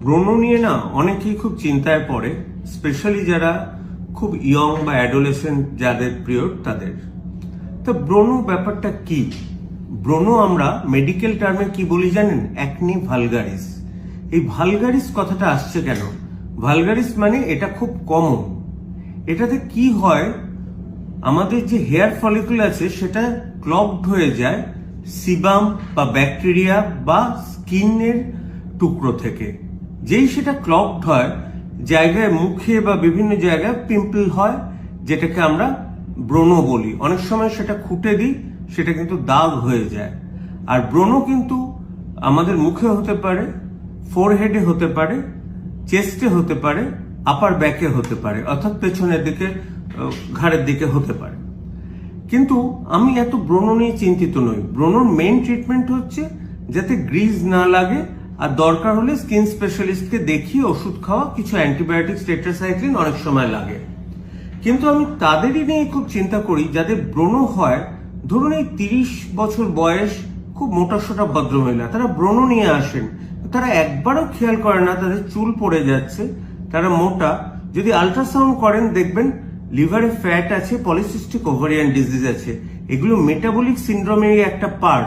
ব্রণ নিয়ে না অনেকেই খুব চিন্তায় পড়ে, স্পেশালি যারা খুব ইয়ং বা অ্যাডোলেসেন্ট যাদের পিরিয়ড তাদের। তো ব্রণ ব্যাপারটা কি? ব্রণ আমরা মেডিকেল টার্মে কি বলি জানেন? Acne vulgaris. এই ভালগারিস কথাটা আসছে কেন? ভালগারিস মানে এটা খুব কমন। এটাতে কি হয়, আমাদের যে হেয়ার ফলিকুল আছে সেটা ক্লগড হয়ে যায় সিবাম বা ব্যাকটেরিয়া বা স্কিনের টুকরো থেকে। যেই সেটা ক্লগড হয়, জায়গায় মুখে বা বিভিন্ন জায়গায় পিম্পল হয়, যেটাকে আমরা ব্রণ বলি। অনেক সময় সেটা খুঁটে দিই, সেটা কিন্তু দাগ হয়ে যায়। আর ব্রণ কিন্তু আমাদের মুখে হতে পারে, ফোরহেডে হতে পারে, চেস্টে হতে পারে, আপার ব্যাকে হতে পারে, অর্থাৎ পেছনের দিকে ঘাড়ের দিকে হতে পারে। কিন্তু আমি এত ব্রণ নিয়ে চিন্তিত নই। ব্রণর মেইন ট্রিটমেন্ট হচ্ছে যাতে গ্রিজ না লাগে, আর দরকার হলে স্কিন স্পেশালিস্টকে দেখিয়ে ওষুধ খাওয়া, কিছু অ্যান্টিবায়োটিক, টেট্রাসাইক্লিন অনেক সময় লাগে। কিন্তু আমি তাদেরই নিয়ে খুব চিন্তা করি যাদের ব্রণ হয়। ধরুন এই 30 বছর বয়স, খুব মোটাসোটা ভদ্রমহিলা, তারা ব্রণ নিয়ে আসেন, তারা একবারও খেয়াল করে না তাদের চুল পড়ে যাচ্ছে, তারা মোটা। যদি আল্ট্রাসাউন্ড করেন দেখবেন লিভারে ফ্যাট আছে, পলিসিস্টিক ওভারিয়ান ডিজিজ আছে। এগুলো মেটাবলিক সিন্ড্রোমের একটা পার্ট।